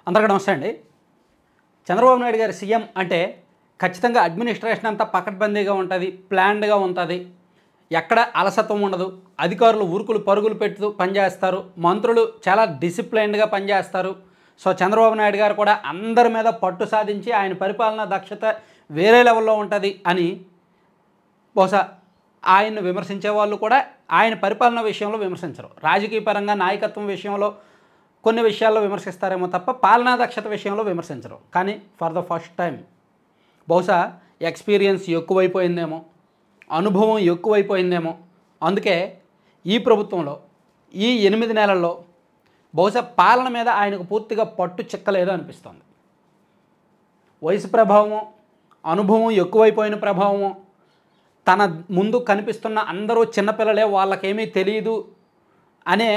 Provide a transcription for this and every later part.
అందరికీ నమస్తే అండి. చంద్రబాబు నాయుడు గారు సీఎం అంటే ఖచ్చితంగా అడ్మినిస్ట్రేషన్ అంతా పకడ్బందీగా ఉంటుంది, ప్లాన్డ్గా ఉంటుంది, ఎక్కడ అలసత్వం ఉండదు, అధికారులు ఉరుకులు పరుగులు పెడుతూ పనిచేస్తారు, మంత్రులు చాలా డిసిప్లైన్డ్గా పనిచేస్తారు. సో చంద్రబాబు నాయుడు గారు కూడా అందరి మీద పట్టు సాధించి ఆయన పరిపాలనా దక్షత వేరే లెవెల్లో ఉంటుంది అని బహుశా ఆయన్ను విమర్శించే వాళ్ళు కూడా ఆయన పరిపాలన విషయంలో విమర్శించరు. రాజకీయ పరంగా నాయకత్వం విషయంలో కొన్ని విషయాల్లో విమర్శిస్తారేమో తప్ప పాలనా దక్షత విషయంలో విమర్శించరు. కానీ ఫర్ ద ఫస్ట్ టైం బహుశా ఎక్స్పీరియన్స్ ఎక్కువైపోయిందేమో, అనుభవం ఎక్కువైపోయిందేమో, అందుకే ఈ ప్రభుత్వంలో ఈ 8 నెలల్లో బహుశా పాలన మీద ఆయనకు పూర్తిగా పట్టు చిక్కలేదు అనిపిస్తుంది. వయసు ప్రభావము, అనుభవం ఎక్కువైపోయిన ప్రభావము, తన ముందు కనిపిస్తున్న అందరూ చిన్నపిల్లలే వాళ్ళకేమీ తెలియదు అనే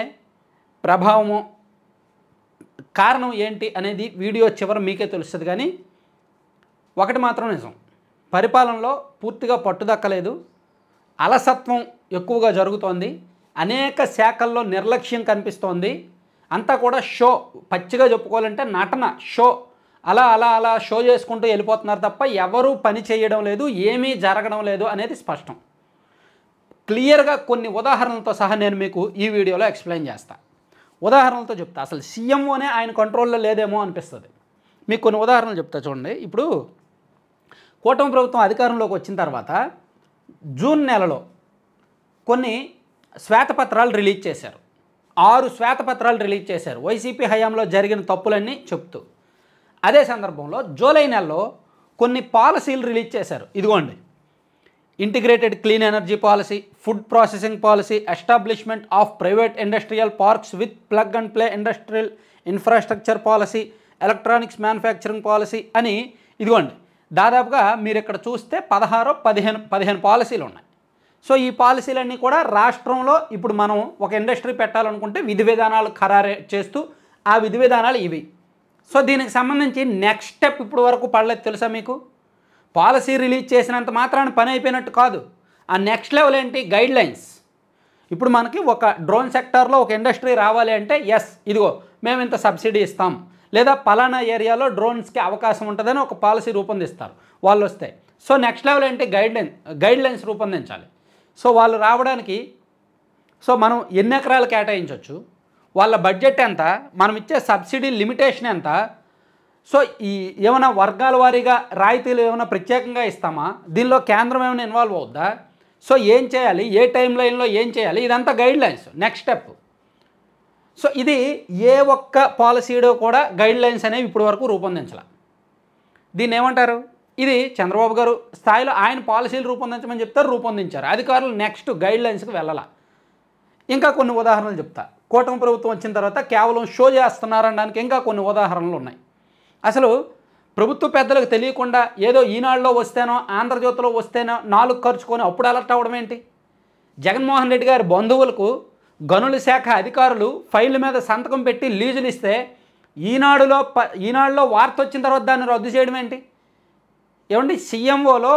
ప్రభావము, కారణం ఏంటి అనేది వీడియో చివరి మీకే తెలుస్తుంది. కానీ ఒకటి మాత్రం నిజం, పరిపాలనలో పూర్తిగా పట్టుదక్కలేదు, అలసత్వం ఎక్కువగా జరుగుతోంది, అనేక శాఖల్లో నిర్లక్ష్యం కనిపిస్తోంది, అంతా కూడా షో, పచ్చిగా చెప్పుకోవాలంటే నటన షో, అలా అలా అలా షో చేసుకుంటూ వెళ్ళిపోతున్నారు తప్ప ఎవరూ పని చేయడం లేదు, ఏమీ జరగడం లేదు అనేది స్పష్టం. క్లియర్గా కొన్ని ఉదాహరణలతో సహా నేను మీకు ఈ వీడియోలో ఎక్స్ప్లెయిన్ చేస్తాను. ఉదాహరణలతో చెప్తా, అసలు సీఎంఓనే ఆయన కంట్రోల్లో లేదేమో అనిపిస్తుంది. మీకు కొన్ని ఉదాహరణలు చెప్తా చూడండి. ఇప్పుడు కూటమి ప్రభుత్వం అధికారంలోకి వచ్చిన తర్వాత జూన్ నెలలో కొన్ని శ్వేతపత్రాలు రిలీజ్ చేశారు. 6 శ్వేతపత్రాలు రిలీజ్ చేశారు వైసీపీ హయాంలో జరిగిన తప్పులన్నీ చెప్తూ. అదే సందర్భంలో జూలై నెలలో కొన్ని పాలసీలు రిలీజ్ చేశారు. ఇదిగోండి, integrated clean energy policy, food processing policy, establishment of private industrial parks with plug and play industrial infrastructure policy, electronics manufacturing policy అని ఇదిగోండి దాదాపుగా మీరు ఇక్కడ చూస్తే 15 పాలసీలు ఉన్నాయి. సో ఈ పాలసీలన్నీ కూడా రాష్ట్రంలో ఇప్పుడు మనం ఒక ఇండస్ట్రీ పెట్టాలనుకుంటే విధి విధానాలు ఖరారు చేస్తూ ఆ విధి విధానాలు ఇవి. సో దీనికి సంబంధించి నెక్స్ట్ స్టెప్ ఇప్పుడు వరకు పడలేదు తెలుసా మీకు? పాలసీ రిలీజ్ చేసినంత మాత్రాన పని అయిపోయినట్టు కాదు. ఆ నెక్స్ట్ లెవెల్ ఏంటి? Guide lines. ఇప్పుడు మనకి ఒక డ్రోన్ సెక్టార్లో ఒక ఇండస్ట్రీ రావాలి అంటే ఎస్ ఇదిగో మేము ఇంత సబ్సిడీ ఇస్తాం, లేదా పలానా ఏరియాలో డ్రోన్స్కి అవకాశం ఉంటుందని ఒక పాలసీ రూపొందిస్తారు వాళ్ళు వస్తే. సో నెక్స్ట్ లెవెల్ ఏంటి? గైడ్ లైన్స్ రూపొందించాలి. సో వాళ్ళు రావడానికి సో మనం ఎన్ని ఎకరాలు కేటాయించవచ్చు, వాళ్ళ బడ్జెట్ ఎంత, మనం ఇచ్చే సబ్సిడీ లిమిటేషన్ ఎంత, సో ఈ ఏమైనా వర్గాల వారీగా రాయితీలు ఏమైనా ప్రత్యేకంగా ఇస్తామా, దీనిలో కేంద్రం ఏమైనా ఇన్వాల్వ్ అవుద్దా, సో ఏం చేయాలి, ఏ టైం లైన్లో ఏం చేయాలి, ఇదంతా guide lines next step. So ఇది ఏ ఒక్క పాలసీడో కూడా గైడ్ లైన్స్ అనేవి ఇప్పటి వరకు రూపొందించాల. దీన్ని ఏమంటారు? ఇది చంద్రబాబు గారు స్థాయిలో ఆయన పాలసీలు రూపొందించమని చెప్తారు, రూపొందించారు. అధికారులు నెక్స్ట్ గైడ్ లైన్స్కి వెళ్ళాల. ఇంకా కొన్ని ఉదాహరణలు చెప్తా. కూటమి ప్రభుత్వం వచ్చిన తర్వాత కేవలం షో చేస్తున్నారనడానికి ఇంకా కొన్ని ఉదాహరణలు ఉన్నాయి. అసలు ప్రభుత్వ పెద్దలకు తెలియకుండా ఏదో ఈనాడులో వస్తేనో ఆంధ్రజ్యోతిలో వస్తేనో 4 ఖర్చుకొని అప్పుడు అలర్ట్ అవ్వడం ఏంటి? జగన్మోహన్ రెడ్డి గారి బంధువులకు గనుల శాఖ అధికారులు ఫైళ్ళ మీద సంతకం పెట్టి లీజులు ఇస్తే ఈనాడులో వార్త వచ్చిన తర్వాత దాన్ని రద్దు చేయడం ఏంటి? ఏమండి, సీఎంఓలో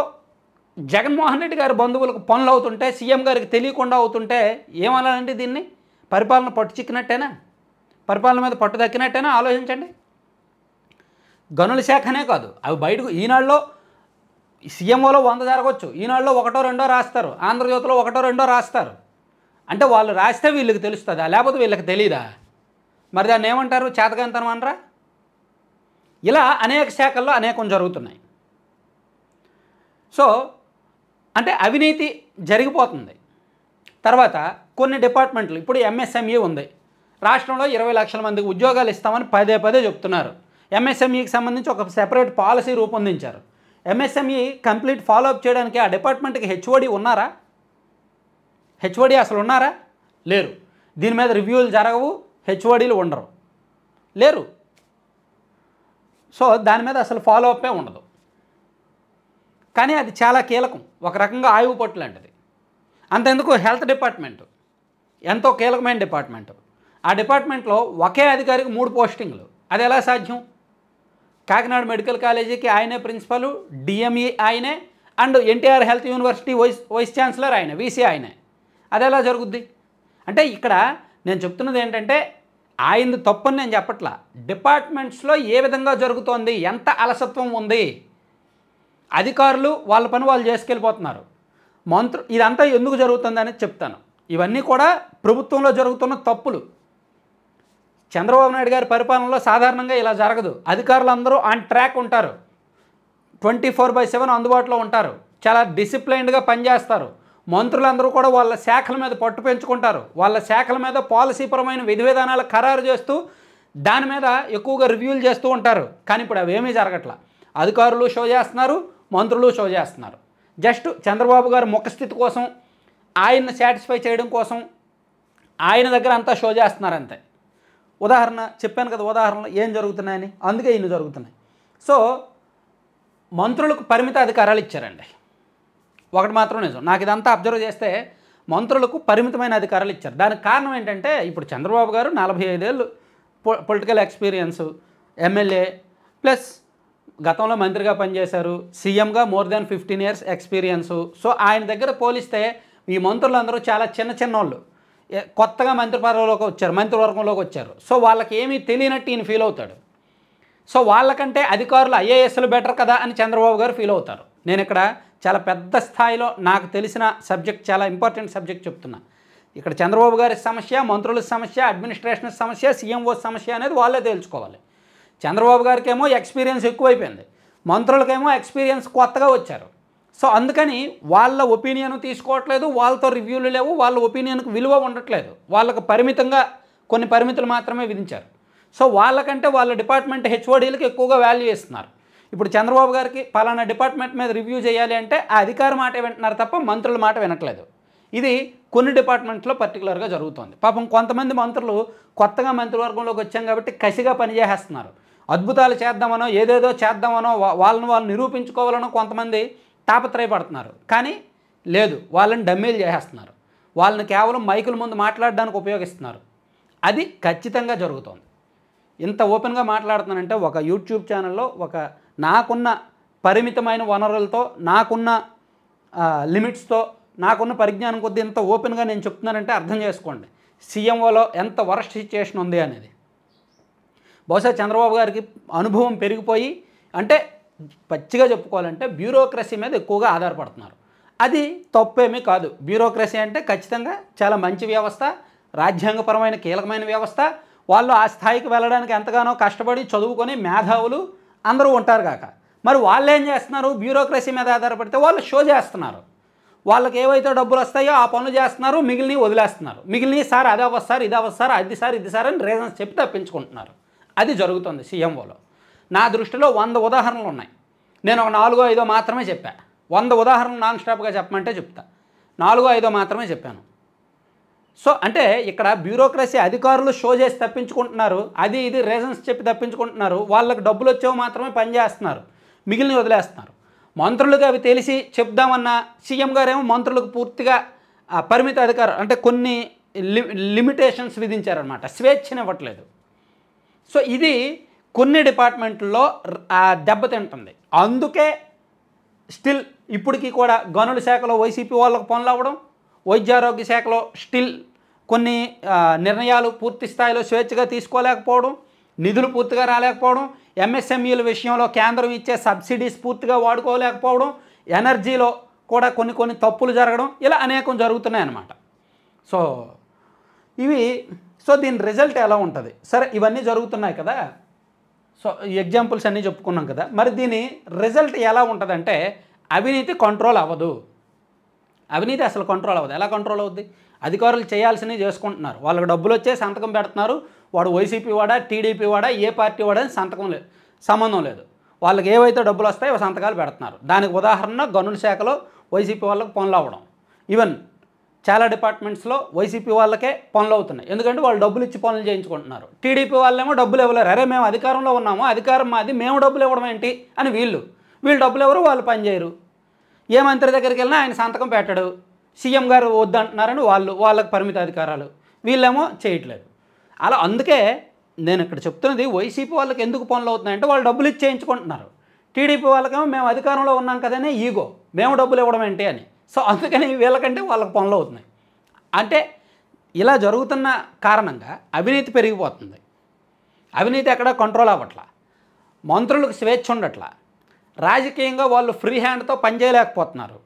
జగన్మోహన్ రెడ్డి గారి బంధువులకు పనులు అవుతుంటే సీఎం గారికి తెలియకుండా అవుతుంటే ఏమనాలండి? దీన్ని పరిపాలన పట్టు చిక్కినట్టేనా? పరిపాలన మీద పట్టు దక్కినట్టేనా? ఆలోచించండి. గనుల శాఖనే కాదు, అవి బయటకు ఈనాడులో సీఎంఓలో 100 జరగవచ్చు, ఈనాడులో 1, 2 రాస్తారు, ఆంధ్రజ్యోతిలో 1, 2 రాస్తారు. అంటే వాళ్ళు రాస్తే వీళ్ళకి తెలుస్తుందా, లేకపోతే వీళ్ళకి తెలీదా? మరి దాన్ని ఏమంటారు? చేతకాంతనం అనరా? ఇలా అనేక శాఖల్లో అనేకం జరుగుతున్నాయి. సో అంటే అవినీతి జరిగిపోతుంది. తర్వాత కొన్ని డిపార్ట్మెంట్లు, ఇప్పుడు ఎంఎస్ఎంఈ ఉంది, రాష్ట్రంలో 20 లక్షల మందికి ఉద్యోగాలు ఇస్తామని పదే చెప్తున్నారు. ఎంఎస్ఎంఈకి సంబంధించి ఒక సెపరేట్ పాలసీ రూపొందించారు. ఎంఎస్ఎంఈ కంప్లీట్ ఫాలోఅప్ చేయడానికి ఆ డిపార్ట్మెంట్కి హెచ్ఓడి ఉన్నారా? హెచ్ఓడి అసలు ఉన్నారా? లేరు. దీని మీద రివ్యూలు జరగవు, హెచ్ఓడీలు ఉండరు, లేరు. సో దాని మీద అసలు ఫాలోఅప్పే ఉండదు. కానీ అది చాలా కీలకం, ఒక రకంగా ఆయువు పట్టు లాంటిది. అంతెందుకు హెల్త్ డిపార్ట్మెంటు ఎంతో కీలకమైన డిపార్ట్మెంటు. ఆ డిపార్ట్మెంట్లో ఒకే అధికారికి 3 పోస్టింగ్లు. అది ఎలా సాధ్యం? కాకినాడ మెడికల్ కాలేజీకి ఆయనే ప్రిన్సిపల్, డిఎంఈ ఆయనే, and NTR health university vice chancellor ఆయనే, వీసీ ఆయనే. అది ఎలా జరుగుద్ది? అంటే ఇక్కడ నేను చెప్తున్నది ఏంటంటే ఆయనది తప్పని నేను చెప్పట్లా. డిపార్ట్మెంట్స్లో ఏ విధంగా జరుగుతోంది, ఎంత అలసత్వం ఉంది, అధికారులు వాళ్ళ పని వాళ్ళు చేసుకెళ్ళిపోతున్నారు. ఇదంతా ఎందుకు జరుగుతుంది అనేది చెప్తాను. ఇవన్నీ కూడా ప్రభుత్వంలో జరుగుతున్న తప్పులు. చంద్రబాబు నాయుడు గారి పరిపాలనలో సాధారణంగా ఇలా జరగదు. అధికారులందరూ ఆన్ ట్రాక్ ఉంటారు, 24/7 అందుబాటులో ఉంటారు, చాలా డిసిప్లైన్డ్గా పనిచేస్తారు. మంత్రులందరూ కూడా వాళ్ళ శాఖల మీద పట్టు పెంచుకుంటారు, వాళ్ళ శాఖల మీద పాలసీపరమైన విధి విధానాలు ఖరారు చేస్తూ దాని మీద ఎక్కువగా రివ్యూలు చేస్తూ ఉంటారు. కానీ ఇప్పుడు అవేమీ జరగట్లా. అధికారులు షో చేస్తున్నారు, మంత్రులు షో చేస్తున్నారు. జస్ట్ చంద్రబాబు గారి ముఖస్థితి కోసం, ఆయన్ని సాటిస్ఫై చేయడం కోసం ఆయన దగ్గర అంతా షో చేస్తున్నారు అంతే. ఉదాహరణ చెప్పాను కదా, ఉదాహరణలు ఏం జరుగుతున్నాయని, అందుకే ఇన్ని జరుగుతున్నాయి. సో మంత్రులకు పరిమిత అధికారాలు ఇచ్చారండి. ఒకటి మాత్రం నిజం, నాకు ఇదంతా అబ్జర్వ్ చేస్తే మంత్రులకు పరిమితమైన అధికారాలు ఇచ్చారు. దానికి కారణం ఏంటంటే, ఇప్పుడు చంద్రబాబు గారు 45 ఏళ్ళు పొలిటికల్ ఎక్స్పీరియన్సు, ఎమ్మెల్యే ప్లస్ గతంలో మంత్రిగా పనిచేశారు, సీఎంగా more than 15 years experience. So ఆయన దగ్గర పోలిస్తే ఈ మంత్రులందరూ చాలా చిన్న వాళ్ళు, కొత్తగా మంత్రి పదవిలోకి వచ్చారు, మంత్రివర్గంలోకి వచ్చారు. సో వాళ్ళకి ఏమీ తెలియనట్టు ఈయన ఫీల్ అవుతాడు. సో వాళ్ళకంటే అధికారులు ఐఏఎస్లు బెటర్ కదా అని చంద్రబాబు గారు ఫీల్ అవుతారు. నేను ఇక్కడ చాలా పెద్ద స్థాయిలో నాకు తెలిసిన సబ్జెక్ట్, చాలా ఇంపార్టెంట్ సబ్జెక్ట్ చెప్తున్నా. ఇక్కడ చంద్రబాబు గారి సమస్య, మంత్రుల సమస్య, అడ్మినిస్ట్రేషన్ సమస్య, సీఎంఓ సమస్య అనేది వాళ్ళే తేల్చుకోవాలి. చంద్రబాబు గారికి ఏమో ఎక్స్పీరియన్స్ ఎక్కువైపోయింది, మంత్రులకేమో ఎక్స్పీరియన్స్ కొత్తగా వచ్చారు. సో అందుకని వాళ్ళ ఒపీనియన్ తీసుకోవట్లేదు, వాళ్ళతో రివ్యూలు లేవు, వాళ్ళ ఒపీనియన్కి విలువ ఉండట్లేదు. వాళ్ళకు పరిమితంగా కొన్ని పరిమితులు మాత్రమే విధించారు. సో వాళ్ళకంటే వాళ్ళ డిపార్ట్మెంట్ హెచ్ఓడీలకు ఎక్కువగా వాల్యూ ఇస్తున్నారు. ఇప్పుడు చంద్రబాబు గారికి పలానా డిపార్ట్మెంట్ మీద రివ్యూ చేయాలి అంటే ఆ అధికార మాట వింటున్నారు తప్ప మంత్రుల మాట వినట్లేదు. ఇది కొన్ని డిపార్ట్మెంట్లో పర్టికులర్గా జరుగుతుంది. పాపం కొంతమంది మంత్రులు కొత్తగా మంత్రివర్గంలోకి వచ్చాం కాబట్టి కసిగా పనిచేసేస్తున్నారు. అద్భుతాలు చేద్దామనో, ఏదేదో చేద్దామనో, వాళ్ళని వాళ్ళు నిరూపించుకోవాలనో కొంతమంది తాపత్రయపడుతున్నారు. కానీ లేదు, వాళ్ళని డమ్మీలు చేసేస్తున్నారు, వాళ్ళని కేవలం మైకుల ముందు మాట్లాడడానికి ఉపయోగిస్తున్నారు. అది ఖచ్చితంగా జరుగుతోంది. ఇంత ఓపెన్గా మాట్లాడుతున్నానంటే ఒక యూట్యూబ్ ఛానల్లో నాకున్న పరిమితమైన వనరులతో, నాకున్న లిమిట్స్తో, నాకున్న పరిజ్ఞానం కొద్దీ ఇంత ఓపెన్గా నేను చెప్తున్నానంటే అర్థం చేసుకోండి సీఎంఓలో ఎంత వరస్ట్ సిచ్యుయేషన్ ఉంది అనేది. బహుశా చంద్రబాబు గారికి అనుభవం పెరిగిపోయి, అంటే పచ్చిగా చెప్పుకోవాలంటే బ్యూరోక్రసీ మీద ఎక్కువగా ఆధారపడుతున్నారు. అది తప్పేమీ కాదు. బ్యూరోక్రసీ అంటే ఖచ్చితంగా చాలా మంచి వ్యవస్థ, రాజ్యాంగపరమైన కీలకమైన వ్యవస్థ. వాళ్ళు ఆ స్థాయికి వెళ్ళడానికి ఎంతగానో కష్టపడి చదువుకొని మేధావులు అందరూ ఉంటారు కాక, మరి వాళ్ళు ఏం చేస్తున్నారు, బ్యూరోక్రసీ మీద ఆధారపడితే వాళ్ళు షో చేస్తున్నారు. వాళ్ళకి ఏవైతే డబ్బులు వస్తాయో ఆ పనులు చేస్తున్నారు, మిగిలినవి వదిలేస్తున్నారు. మిగిలినవి సార్ అది అవ్వదు సార్, ఇది అవ్వదు సార్, అది సార్, ఇది సార్ అని రీజన్స్ చెప్పి తప్పించుకుంటున్నారు. అది జరుగుతుంది సీఎంఓలో. నా దృష్టిలో 100 ఉదాహరణలు ఉన్నాయి. నేను ఒక 4-5 మాత్రమే చెప్పా. 100 ఉదాహరణలు నాన్ స్టాప్గా చెప్పమంటే చెప్తా, 4-5 మాత్రమే చెప్పాను. సో అంటే ఇక్కడ బ్యూరోక్రసీ అధికారులు షో చేసి తప్పించుకుంటున్నారు, అది ఇది రీజన్స్ చెప్పి తప్పించుకుంటున్నారు. వాళ్ళకి డబ్బులు వచ్చేవి మాత్రమే పనిచేస్తున్నారు, మిగిలిన వదిలేస్తున్నారు. మంత్రులకు అవి తెలిసి చెప్దామన్న సీఎం గారేమో మంత్రులకు పూర్తిగా పరిమిత అధికారం, అంటే కొన్ని లిమిటేషన్స్ విధించారనమాట, స్వేచ్ఛనివ్వట్లేదు. సో ఇది కొన్ని డిపార్ట్మెంట్లో దెబ్బతింటుంది. అందుకే స్టిల్ ఇప్పటికీ కూడా గనుల శాఖలో వైసీపీ వాళ్ళకు పనులు అవ్వడం, వైద్యారోగ్య శాఖలో స్టిల్ కొన్ని నిర్ణయాలు పూర్తి స్థాయిలో స్వేచ్ఛగా తీసుకోలేకపోవడం, నిధులు పూర్తిగా రాలేకపోవడం, ఎంఎస్ఎంఈల విషయంలో కేంద్రం ఇచ్చే సబ్సిడీస్ పూర్తిగా వాడుకోలేకపోవడం, ఎనర్జీలో కూడా కొన్ని తప్పులు జరగడం, ఇలా అనేకం జరుగుతున్నాయి అన్నమాట. సో దీని రిజల్ట్ ఎలా ఉంటుంది? సరే, ఇవన్నీ జరుగుతున్నాయి కదా, సో ఎగ్జాంపుల్స్ అన్నీ చెప్పుకున్నాం కదా, మరి దీని రిజల్ట్ ఎలా ఉంటుందంటే అవినీతి కంట్రోల్ అవ్వదు. అవినీతి అసలు కంట్రోల్ అవ్వదు. ఎలా కంట్రోల్ అవుద్ది? అధికారులు చేయాల్సినవి చేసుకుంటున్నారు, వాళ్ళకి డబ్బులు వచ్చే సంతకం పెడుతున్నారు. వాడు వైసీపీ వాడా, టీడీపీ వాడా, ఏ పార్టీ వాడా అని సంబంధం లేదు. వాళ్ళకి ఏవైతే డబ్బులు వస్తాయో సంతకాలు పెడుతున్నారు. దానికి ఉదాహరణ గనుల శాఖలో వైసీపీ వాళ్ళకి పనులు అవ్వడం. ఈవెన్ చాలా డిపార్ట్మెంట్స్లో వైసీపీ వాళ్ళకే పనులు అవుతున్నాయి, ఎందుకంటే వాళ్ళు డబ్బులు ఇచ్చి పనులు చేయించుకుంటున్నారు. టీడీపీ వాళ్ళేమో డబ్బులు ఇవ్వలేరు, అరే మేము అధికారంలో ఉన్నాము, అధికారం మాది, మేము డబ్బులు ఇవ్వడం ఏంటి అని వీళ్ళు డబ్బులు ఎవరు, వాళ్ళు పని చేయరు. ఏ మంత్రి దగ్గరికి వెళ్ళినా ఆయన సంతకం పెట్టడు, సీఎం గారు వద్దంటున్నారని వాళ్ళకి పరిమిత అధికారాలు, వీళ్ళేమో చేయట్లేదు. అలా అందుకే నేను ఇక్కడ చెప్తున్నది, వైసీపీ వాళ్ళకి ఎందుకు పనులు అవుతున్నాయంటే వాళ్ళు డబ్బులు ఇచ్చి చేయించుకుంటున్నారు. టీడీపీ వాళ్ళకేమో మేము అధికారంలో ఉన్నాం కదనే ఈగో, మేము డబ్బులు ఇవ్వడం ఏంటి అని. సో అందుకని వీళ్ళకంటే వాళ్ళకి పనులు అవుతున్నాయి. అంటే ఇలా జరుగుతున్న కారణంగా అవినీతి పెరిగిపోతుంది. అవినీతి ఎక్కడ కంట్రోల్ అవ్వట్లా, మంత్రులకు స్వేచ్ఛ ఉండట్లా, రాజకీయంగా వాళ్ళు ఫ్రీ హ్యాండ్తో పనిచేయలేకపోతున్నారు.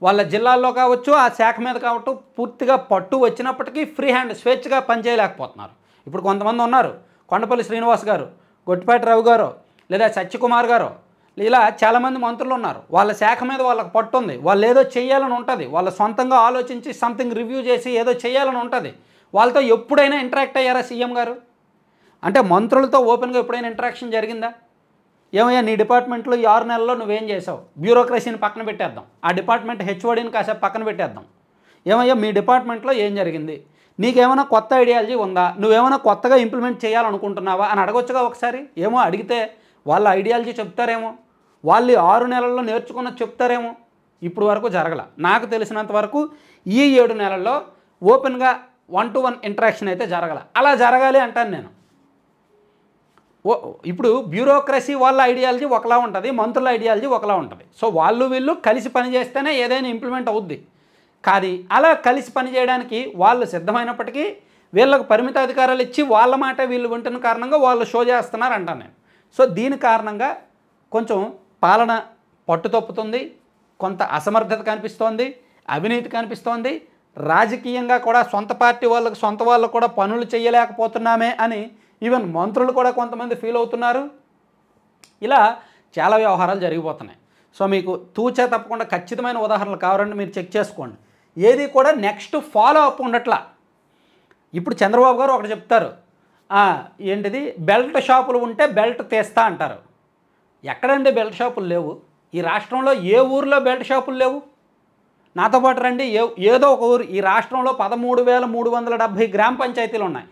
వాళ్ళ జిల్లాల్లో కావచ్చు, ఆ శాఖ మీద కావచ్చు పూర్తిగా పట్టు వచ్చినప్పటికీ ఫ్రీ హ్యాండ్ స్వేచ్ఛగా పనిచేయలేకపోతున్నారు. ఇప్పుడు కొంతమంది ఉన్నారు, కొండపల్లి శ్రీనివాస్ గారు, గొట్టిపాటి రవి గారు, లేదా సత్యకుమార్ గారు, ఇలా చాలామంది మంత్రులు ఉన్నారు. వాళ్ళ శాఖ మీద వాళ్ళకి పట్టు ఉంది, వాళ్ళు ఏదో చేయాలని ఉంటుంది, వాళ్ళ సొంతంగా ఆలోచించి సంథింగ్ రివ్యూ చేసి ఏదో చేయాలని ఉంటుంది. వాళ్ళతో ఎప్పుడైనా ఇంటరాక్ట్ అయ్యారా సీఎం గారు? అంటే మంత్రులతో ఓపెన్గా ఎప్పుడైనా ఇంటరాక్షన్ జరిగిందా? ఏమయ్యా నీ డిపార్ట్మెంట్లో ఈ 6 నెలల్లో నువ్వేం చేసావు? బ్యూరోక్రసీని పక్కన పెట్టేద్దాం, ఆ డిపార్ట్మెంట్ హెచ్ఓడిని కాసేపు పక్కన పెట్టేద్దాం. ఏమయ్యా మీ డిపార్ట్మెంట్లో ఏం జరిగింది? నీకేమైనా కొత్త ఐడియాలజీ ఉందా? నువ్వేమైనా కొత్తగా ఇంప్లిమెంట్ చేయాలనుకుంటున్నావా అని అడగొచ్చుగా ఒకసారి. ఏమో అడిగితే వాళ్ళ ఐడియాలజీ చెప్తారేమో, వాళ్ళు 6 నెలల్లో నేర్చుకున్నది చెప్తారేమో. ఇప్పుడు వరకు జరగల. నాకు తెలిసినంత వరకు ఈ 7 నెలల్లో ఓపెన్గా 1-to-1 ఇంటరాక్షన్ అయితే జరగల. అలా జరగాలి అంటాను నేను. ఇప్పుడు బ్యూరోక్రసీ వాళ్ళ ఐడియాలజీ ఒకలా ఉంటుంది, మంత్రుల ఐడియాలజీ ఒకలా ఉంటుంది. సో వాళ్ళు వీళ్ళు కలిసి పనిచేస్తేనే ఏదైనా ఇంప్లిమెంట్ అవుద్ది. కానీ అలా కలిసి పనిచేయడానికి వాళ్ళు సిద్ధమైనప్పటికీ వీళ్ళకు పరిమిత అధికారాలు ఇచ్చి వాళ్ళ మాట వీళ్ళు వింటున్న కారణంగా వాళ్ళు షో చేస్తున్నారు అంటాను నేను. సో దీని కారణంగా కొంచెం పాలన పట్టు తప్పుతుంది, కొంత అసమర్థత కనిపిస్తోంది, అవినీతి కనిపిస్తోంది, రాజకీయంగా కూడా సొంత పార్టీ వాళ్ళకు సొంత వాళ్ళు కూడా పనులు చేయలేకపోతున్నామే అని ఈవెన్ మంత్రులు కూడా కొంతమంది ఫీల్ అవుతున్నారు. ఇలా చాలా వ్యవహారాలు జరిగిపోతున్నాయి. సో మీకు తూచా తప్పకుండా ఖచ్చితమైన ఉదాహరణలు కావాలంటే మీరు చెక్ చేసుకోండి. ఏది కూడా నెక్స్ట్ ఫాలో అప్ ఉండట్లా. ఇప్పుడు చంద్రబాబు గారు ఒకటి చెప్తారు, ఏంటిది బెల్ట్ షాపులు ఉంటే బెల్ట్ తీస్తా అంటారు. ఎక్కడండి బెల్ట్ షాపులు లేవు? ఈ రాష్ట్రంలో ఏ ఊరిలో బెల్ట్ షాపులు లేవు? నాతో పాటు రండి, ఏదో ఒక ఊరు. ఈ రాష్ట్రంలో 13,370 గ్రామ పంచాయతీలు ఉన్నాయి.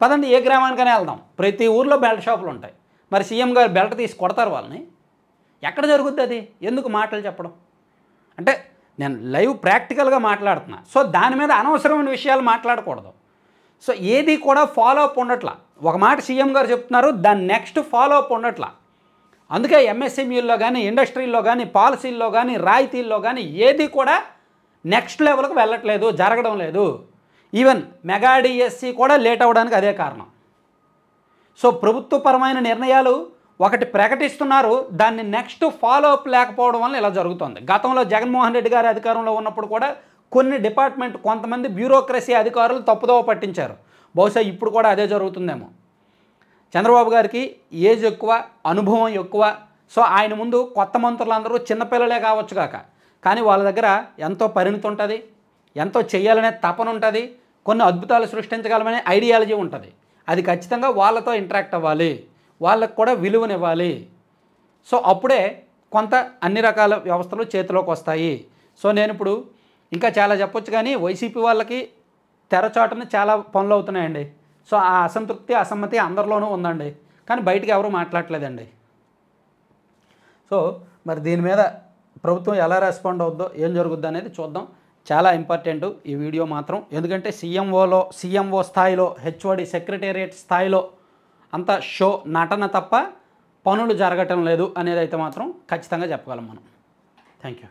పదండి ఏ గ్రామానికైనా వెళ్దాం, ప్రతి ఊర్లో బెల్ట్ షాపులు ఉంటాయి. మరి సీఎం గారు బెల్ట్ తీసి కొడతారు వాళ్ళని? ఎక్కడ జరుగుద్ది అది? ఎందుకు మాటలు చెప్పడం? అంటే నేను లైవ్ ప్రాక్టికల్గా మాట్లాడుతున్నా. సో దాని మీద అనవసరమైన విషయాలు మాట్లాడకూడదు. సో ఏది కూడా ఫాలో అప్ ఉండట్లా. ఒక మాట సీఎం గారు చెప్తున్నారు, దాని నెక్స్ట్ ఫాలో అప్ ఉండట్లా. అందుకే ఎంఎస్ఎంఈల్లో కానీ, ఇండస్ట్రీల్లో కానీ, పాలసీల్లో కానీ, రాయితీల్లో కానీ ఏది కూడా నెక్స్ట్ లెవెల్కి వెళ్ళట్లేదు, జరగడం లేదు. ఈవెన్ మెగా డిఎస్సి కూడా లేట్ అవ్వడానికి అదే కారణం. సో ప్రభుత్వపరమైన నిర్ణయాలు ఒకటి ప్రకటిస్తున్నారు, దాన్ని నెక్స్ట్ ఫాలో అప్ లేకపోవడం వల్ల ఇలా జరుగుతుంది. గతంలో జగన్మోహన్ రెడ్డి గారి అధికారంలో ఉన్నప్పుడు కూడా కొన్ని డిపార్ట్మెంట్ కొంతమంది బ్యూరోక్రసీ అధికారులు తప్పుదోవ పట్టించారు. బహుశా ఇప్పుడు కూడా అదే జరుగుతుందేమో. చంద్రబాబు గారికి ఏజ్ ఎక్కువ, అనుభవం ఎక్కువ. సో ఆయన ముందు కొత్త మంత్రులందరూ చిన్నపిల్లలే కావచ్చు కాక, కానీ వాళ్ళ దగ్గర ఎంతో పరిణితి ఉంటుంది, ఎంతో చేయాలనే తపన ఉంటుంది, కొన్ని అద్భుతాలు సృష్టించగలమనే ఐడియాలజీ ఉంటుంది. అది ఖచ్చితంగా వాళ్ళతో ఇంటరాక్ట్ అవ్వాలి, వాళ్ళకు కూడా విలువనివ్వాలి. సో అప్పుడే కొంత అన్ని రకాల వ్యవస్థలు చేతిలోకి వస్తాయి. సో నేను ఇప్పుడు ఇంకా చాలా చెప్పొచ్చు, కానీ వైసీపీ వాళ్ళకి తెరచాటున చాలా పనులు అవుతున్నాయండి. సో ఆ అసంతృప్తి, అసమ్మతి అందరిలోనూ ఉందండి, కానీ బయటికి ఎవరు మాట్లాడలేదండి. సో మరి దీని మీద ప్రభుత్వం ఎలా రెస్పాండ్ అవుద్దో, ఏం జరుగుద్దో అనేది చూద్దాం. చాలా ఇంపార్టెంట్ ఈ వీడియో మాత్రం. ఎందుకంటే సీఎంఓ స్థాయిలో, హెచ్ఓడి సెక్రటేరియట్ స్థాయిలో అంత షో నటన తప్ప పనులు జరగటం లేదు అనేది అయితే మాత్రం ఖచ్చితంగా చెప్పగలం మనం. Thank you.